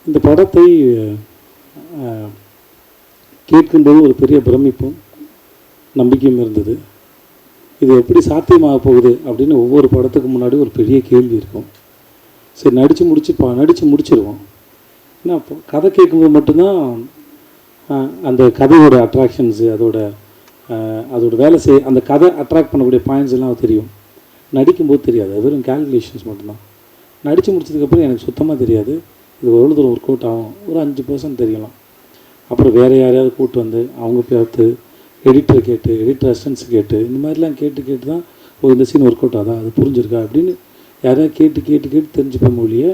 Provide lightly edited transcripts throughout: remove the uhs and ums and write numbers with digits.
இந்த படத்தை கேட்கும்போது ஒரு பெரிய பிரமிப்பும் நம்பிக்கையும் இருந்தது. இது எப்படி சாத்தியமாக போகுது அப்படின்னு ஒவ்வொரு படத்துக்கு முன்னாடி ஒரு பெரிய கேள்வி இருக்கும். சரி, நடித்து முடிச்சிருவோம். ஏன்னா இப்போ கதை கேட்கும்போது மட்டும்தான் அந்த கதையோட அட்ராக்ஷன்ஸு, அதோட வேலை அந்த கதை அட்ராக்ட் பண்ணக்கூடிய பாயிண்ட்ஸ் எல்லாம் தெரியும். நடிக்கும்போது தெரியாது, அது வெறும் கேல்குலேஷன்ஸ் மட்டும்தான். நடித்து முடிச்சதுக்கப்புறம் எனக்கு சுத்தமாக தெரியாது இது எவ்வளோ தூரம் ஒர்க் அவுட் ஆகும். ஒரு 5% தெரியலாம். அப்புறம் வேறு யாரையாவது கூப்பிட்டு வந்து அவங்க பார்த்து எடிட்டர் அசிஸ்டன்ஸ் கேட்டு இந்த மாதிரிலாம் கேட்டு தான் இந்த சீன் ஒர்க் அவுட் ஆகுதா, அது புரிஞ்சிருக்கா அப்படின்னு யாரையா கேட்டு தெரிஞ்சுப்போம் மொழிய.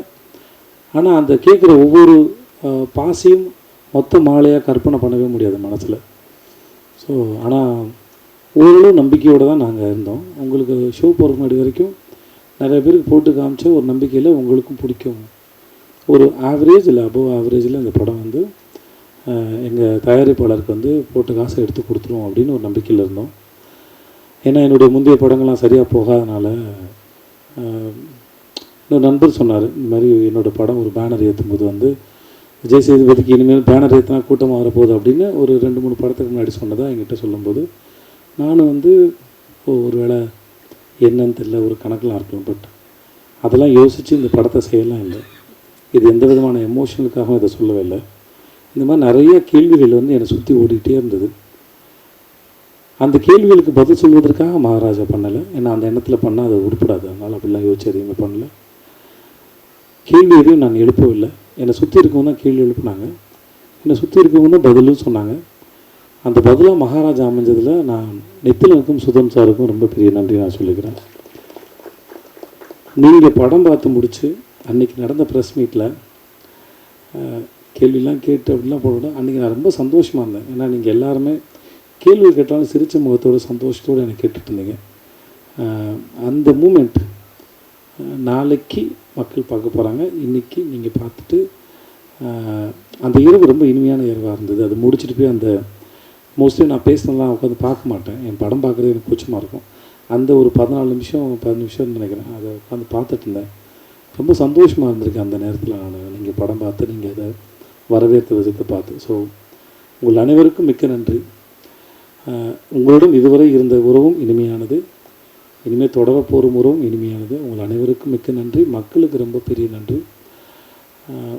ஆனால் அந்த கேட்குற ஒவ்வொரு பாசியும் மொத்த மாலையாக கற்பனை பண்ணவே முடியாது மனசில். ஸோ ஆனால் ஓரளவு நம்பிக்கையோடு தான் நாங்கள் இருந்தோம். உங்களுக்கு ஷோ போகிற முன்னாடி வரைக்கும் நிறைய பேருக்கு போட்டு காமிச்ச ஒரு நம்பிக்கையில் உங்களுக்கும் பிடிக்கும். ஒரு ஆவரேஜ் இல்லை அபோவ் ஆவரேஜில் இந்த படம் வந்து எங்கள் தயாரிப்பாளருக்கு போட்டு காசை எடுத்து கொடுத்துருவோம் அப்படின்னு ஒரு நம்பிக்கையில் இருந்தோம். ஏன்னா என்னுடைய முந்தைய படங்கள்லாம் சரியாக போகாதனால இன்னொரு நண்பர் சொன்னார், இந்த மாதிரி என்னோடய படம் ஒரு பேனர் ஏற்றும்போது விஜய் சேதுபதிக்கு இனிமேல் பேனர் ஏற்றினா கூட்டமாக வரப்போகுது அப்படின்னு ஒரு 2-3 படத்துக்கு முன்னாடி சொன்னதாக என்கிட்ட சொல்லும்போது நானும் ஒரு வேளை என்னன்னு தெரியல, ஒரு கணக்கெலாம் இருக்கலாம். பட் அதெல்லாம் யோசித்து இந்த படத்தை செய்யலாம் இல்லை. இது எந்த விதமான எமோஷனுக்காகவும் இதை சொல்லவே இல்லை. இந்த மாதிரி நிறைய கேள்விகள் என்னை சுற்றி ஓடிக்கிட்டே இருந்தது. அந்த கேள்விகளுக்கு பதில் சொல்வதற்காக மகாராஜா பண்ணலை. ஏன்னா அந்த எண்ணத்தில் பண்ணால் அது உருப்படாது. அதனால் அப்படிலாம் யோசிச்சு எதுவுமே பண்ணலை. கேள்வி எதையும் நான் எழுப்பவில்லை. என்னை சுற்றி இருக்கவங்க தான் கேள்வி எழுப்புனாங்க. என்னை சுற்றி இருக்கவங்க தான் பதிலும் சொன்னாங்க. அந்த பதிலாக மகாராஜா அமைஞ்சதில் நான் நித்திலனுக்கும் சுதன் சாருக்கும் ரொம்ப பெரிய நன்றி நான் சொல்லிக்கிறேன். நீங்கள் படம் பார்த்து முடித்து அன்றைக்கி நடந்த ப்ரெஸ் மீட்டில் கேள்விலாம் கேட்டு அப்படிலாம் போட அன்றைக்கி நான் ரொம்ப சந்தோஷமாக இருந்தேன். ஏன்னா நீங்கள் எல்லாருமே கேள்வி கேட்டாலும் சிரித்த முகத்தோடு சந்தோஷத்தோடு எனக்கு கேட்டுட்டு இருந்தீங்க. அந்த மூமெண்ட் நாளைக்கு மக்கள் பார்க்க போகிறாங்க. இன்றைக்கி நீங்கள் பார்த்துட்டு அந்த இரவு ரொம்ப இனிமையான இரவாக இருந்தது. அது முடிச்சுட்டு போய் அந்த மோஸ்ட்லி நான் பேசினலாம் உட்காந்து பார்க்க மாட்டேன். என் படம் பார்க்குறது எனக்கு கூச்சமாக இருக்கும். அந்த ஒரு 14 நிமிஷம் 10 நிமிஷம்னு நினைக்கிறேன், அதை உட்காந்து பார்த்துட்டு இருந்தேன். ரொம்ப சந்தோஷமாக இருந்திருக்கேன் அந்த நேரத்தில். நீங்கள் படம் பார்த்து நீங்கள் அதை வரவேற்ற விதத்தை பார்த்து. ஸோ உங்கள் அனைவருக்கும் மிக்க நன்றி. உங்களுடன் இதுவரை இருந்த உறவும் இனிமையானது, இனிமேல் தொடர போகிற உறவும் இனிமையானது. உங்கள் அனைவருக்கும் மிக்க நன்றி. மக்களுக்கு ரொம்ப பெரிய நன்றி.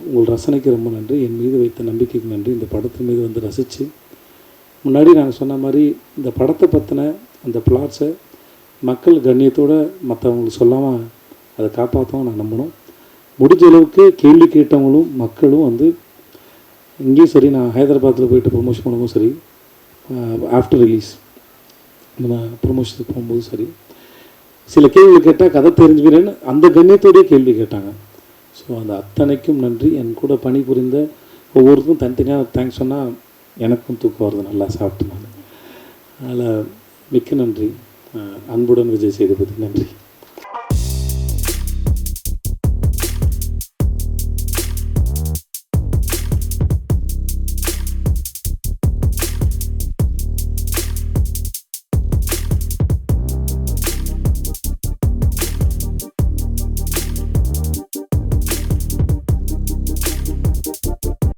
உங்கள் ரசனைக்கு ரொம்ப நன்றி. என் மீது வைத்த நம்பிக்கைக்கு நன்றி. இந்த படத்தின் மீது ரசித்து முன்னாடி நாங்கள் சொன்ன மாதிரி இந்த படத்தை பற்றின அந்த பிளாட்ஸை மக்கள் கண்ணியத்தோடு மற்றவங்களுக்கு சொல்லாமல் அதை காப்பாற்றவும் நான் நம்பணும். முடிஞ்ச அளவுக்கு கேள்வி கேட்டவங்களும் மக்களும் இங்கேயும் சரி, நான் ஹைதராபாத்தில் போயிட்டு ப்ரொமோஷன் பண்ணும்போது சரி, ஆஃப்டர் ரிலீஸ் நம்ம ப்ரொமோஷனுக்கு போகும்போது சரி, சில கேள்வி கேட்டால் கதை தெரிஞ்சுக்கிறேன்னு அந்த கண்ணியத்தோடையே கேள்வி கேட்டாங்க. ஸோ அந்த அத்தனைக்கும் நன்றி. என் கூட பணிபுரிந்த ஒவ்வொருத்தரும் தனித்தனியாக தேங்க்ஸ் சொன்னால் எனக்கும் தூக்கம் வருது, நல்லா சாப்பிட்டு நான். அதனால் மிக்க நன்றி. அன்புடன் விஜய் சேதுபதி. நன்றி.